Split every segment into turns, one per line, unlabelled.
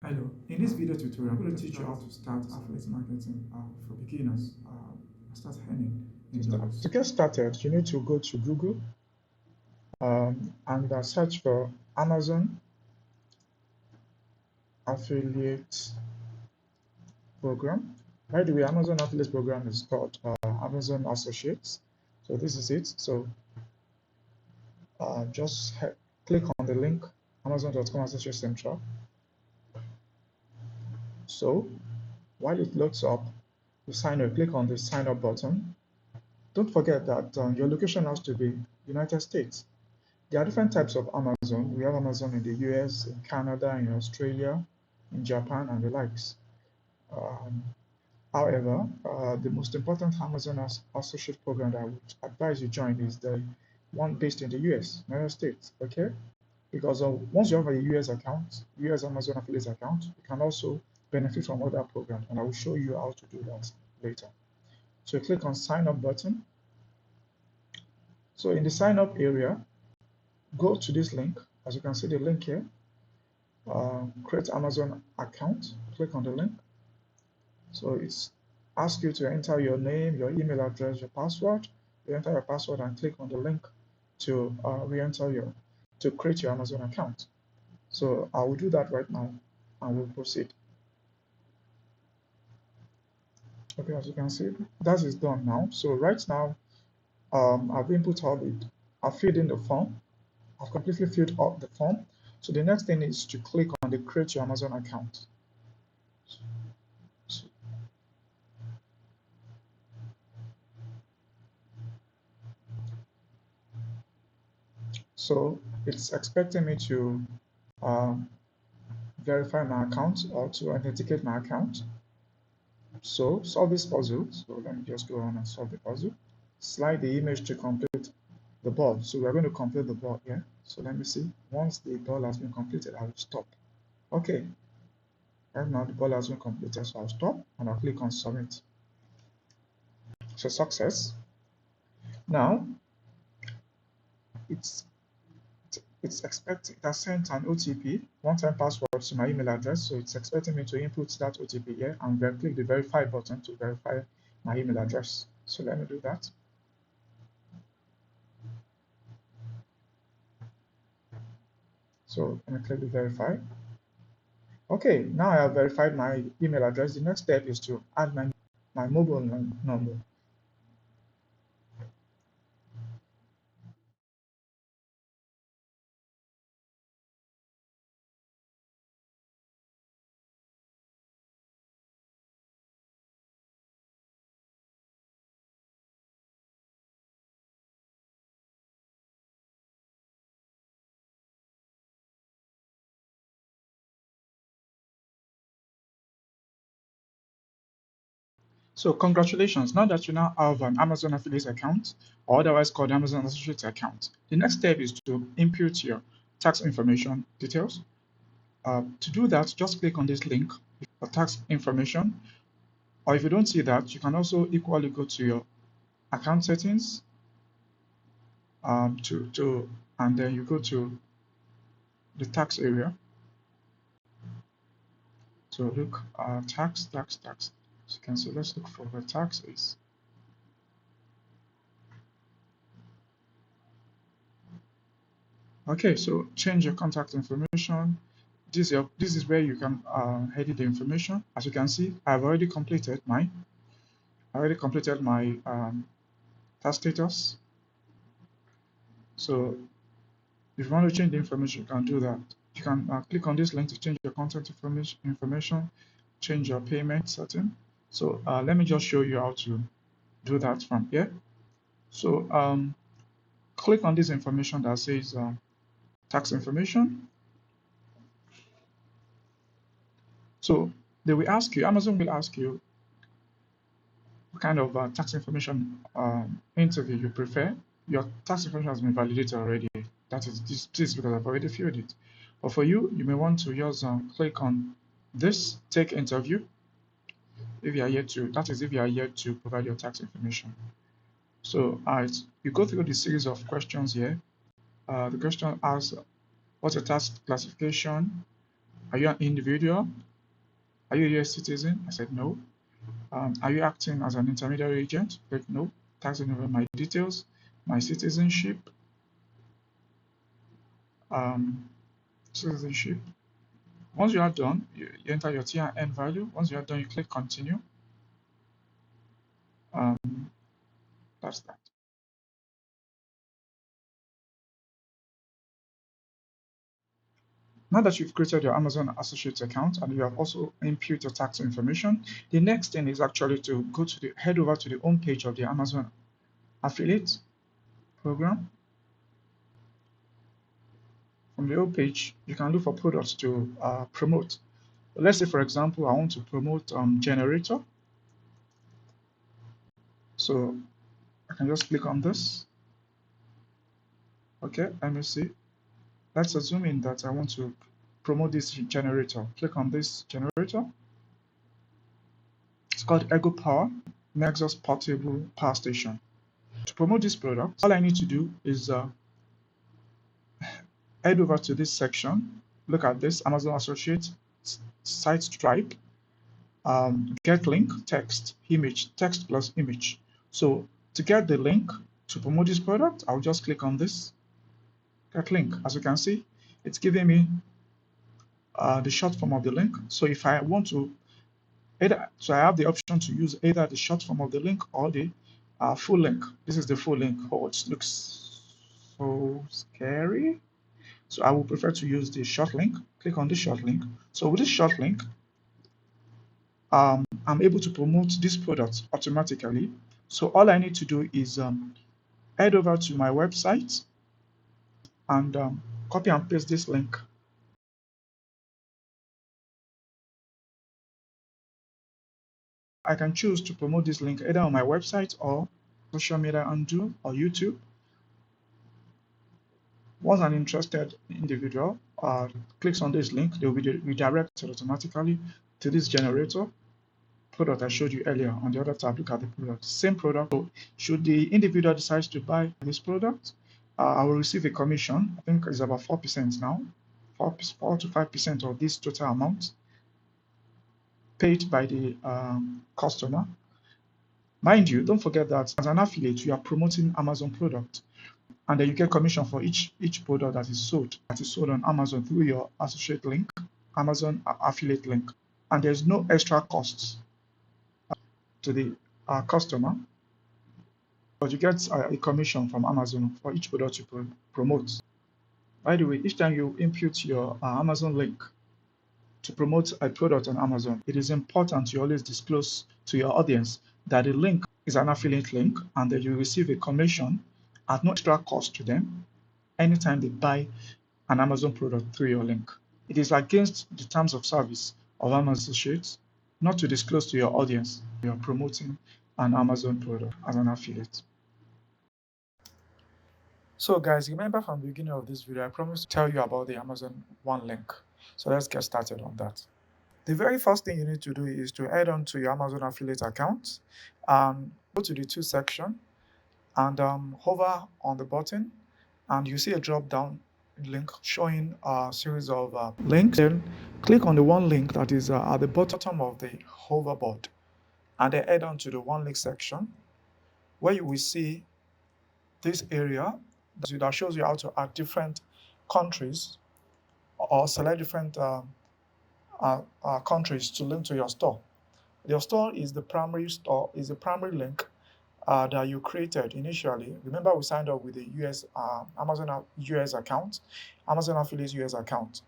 Hello, in this video tutorial, I'm going to teach you how to start affiliate marketing for beginners. Start earning in
To
dollars.
get started, you need to go to Google and search for Amazon Affiliate Program. By the way, Amazon Affiliate Program is called Amazon Associates. So this is it. So just click on the link amazon.com Associate Central. So while it loads up, you sign up. Click on the sign up button. Don't forget that your location has to be United States. There are different types of Amazon. We have Amazon in the US, in Canada, in Australia, in Japan, and the likes. Um, However, the most important Amazon associate program that I would advise you join is the one based in the US, United States. Okay, because once you have a US account, US Amazon affiliate account, you can also benefit from other programs, and I will show you how to do that later. So click on sign up button. So in the sign up area, go to this link. As you can see the link here, create Amazon account. Click on the link. So it's ask you to enter your name, your email address, your password. You enter your password and click on the link to re-enter to create your Amazon account. So I will do that right now and we'll proceed. Okay, as you can see, that is done now. So right now, I've input all it. I've filled in the form. I've completely filled up the form. So the next thing is to click on the create your Amazon account. So so it's expecting me to um, verify my account or to authenticate my account. So solve this puzzle. So let me just go on and solve the puzzle. Slide the image to complete the ball. So we're going to complete the ball here. So let me see. Once the ball has been completed, I will stop. Okay. Right now the ball has been completed, so I'll stop and I'll click on submit. So success. Now it's it's expecting it has sent an OTP, one-time password to my email address. So it's expecting me to input that OTP here and then click the verify button to verify my email address. So let me do that. So let me click the verify. Okay, now I have verified my email address. The next step is to add my mobile number. So congratulations, now that you now have an Amazon affiliate account, or otherwise called Amazon associate account, the next step is to input your tax information details. To do that, just click on this link for tax information, or if you don't see that, you can also equally go to your account settings and then you go to the tax area. So look, tax. So you can see, let's look for where tax is. Okay, so change your contact information. This is where you can edit the information. As you can see, I've already completed mine. I already completed my task status. So if you want to change the information, you can do that. You can click on this link to change your contact information, change your payment setting. So let me just show you how to do that from here. So click on this information that says tax information. So they will ask you, Amazon will ask you what kind of tax information interview you prefer. Your tax information has been validated already. That is this because I've already filled it. But for you, you may want to just click on this take interview if you are yet to, that is if you are yet to provide your tax information. So you go through the series of questions here. The question asks what's your tax classification,
Are you an individual? Are you a US citizen? I said no. Are you acting as an intermediary agent? Click no. Typing over my details, my citizenship, um, citizenship. Once you are done, you enter your TIN value. Once you are done, you click continue. Um, that's that. Now that you've created your Amazon Associates account and you have also input your tax information, the next thing is actually to head over to the home page of the Amazon Affiliate program. From the home page, you can look for products to promote. Let's say, for example, I want to promote generator. So I can just click on this. Okay, let me see. Let's assume in that I want to promote this generator. Click on this generator. It's called Ego Power Nexus Portable Power Station. To promote this product, all I need to do is head over to this section. Look at this Amazon Associates site stripe. Get link, text, image, text plus image. So to get the link to promote this product, I'll just click on this get link. As you can see, it's giving me the short form of the link. So if I want to so I have the option to use either the short form of the link or the full link. This is the full link. Oh, it looks so scary. So I will prefer to use the short link. Click on the short link. So with this short link, I'm able to promote this product automatically. So all I need to do is head over to my website and copy and paste this link. I can choose to promote this link either on my website or social media handle or YouTube. Once an interested individual clicks on this link, they will be redirected automatically to this generator product I showed you earlier. On the other tab, look at the product, same product. So should the individual decide to buy this product, I will receive a commission. I think it's about 4% now, 4 to 5% of this total amount paid by the customer. Mind you, don't forget that as an affiliate, you are promoting Amazon product, and then you get commission for each product that is sold on Amazon through your associate link, Amazon affiliate link, and there's no extra costs to the customer, but you get a commission from Amazon for each product you promote. By the way, each time you input your Amazon link to promote a product on Amazon, it is important you always disclose to your audience that the link is an affiliate link and that you receive a commission at no extra cost to them anytime they buy an Amazon product through your link. It is against the terms of service of Amazon Associates not to disclose to your audience you're promoting an Amazon product as an affiliate. So guys, remember from the beginning of this video, I promised to tell you about the Amazon One link. So let's get started on that. The very first thing you need to do is to head on to your Amazon affiliate account and go to the to section and hover on the button, and you see a drop down link showing a series of links. Then click on the one link that is at the bottom of the hoverboard, and then head on to the one link section where you will see this area that shows you how to add different countries or select different countries to link to your store. Your store is the primary link that you created initially. Remember, we signed up with the US Amazon US account, Amazon Affiliate US account.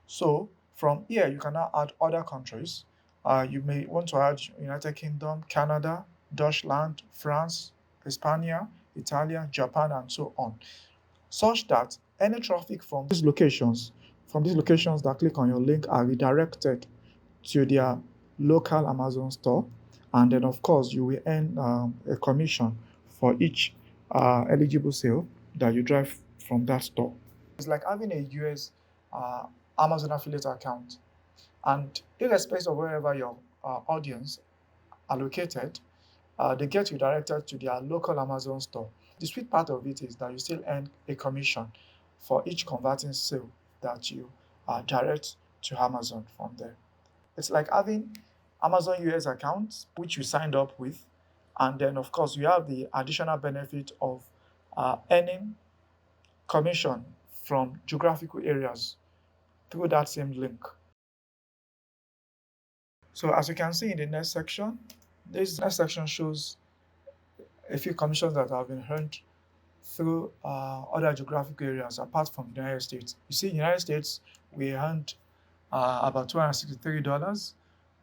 So from here, you can now add other countries. You may want to add United Kingdom, Canada, Deutschland, France, Hispania, Italy, Japan, and so on, such that any traffic from these locations that click on your link are redirected to their local Amazon store, and then of course you will earn a commission for each eligible sale that you drive from that store. It's like having a US Amazon affiliate account, and irrespective of wherever your audience are located, they get redirected to their local Amazon store. The sweet part of it is that you still earn a commission for each converting sale that you direct to Amazon from there. It's like having Amazon US account, which you signed up with, and then of course you have the additional benefit of earning commission from geographical areas through that same link. So as you can see in the next section, this next section shows a few commissions that have been earned through other geographical areas apart from the United States. You see, in the United States, we earned about $263,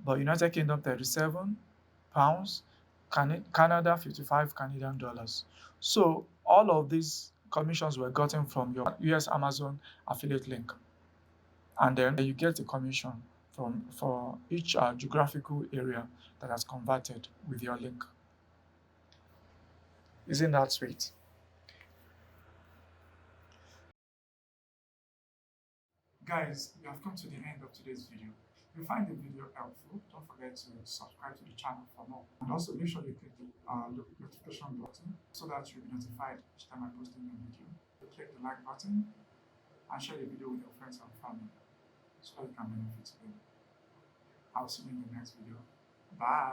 but United Kingdom 37 pounds, Canada 55 Canadian dollars. So all of these commissions were gotten from your US Amazon affiliate link, and then you get a commission from for each geographical area that has converted with your link. Isn't that sweet? Guys, we have come to the end of today's video. If you find the video helpful, don't forget to subscribe to the channel for more. And also make sure you click the notification button so that you'll be notified each time I post a new video. Click the like button and share the video with your friends and family so that you can benefit them. I'll see you in the next video. Bye.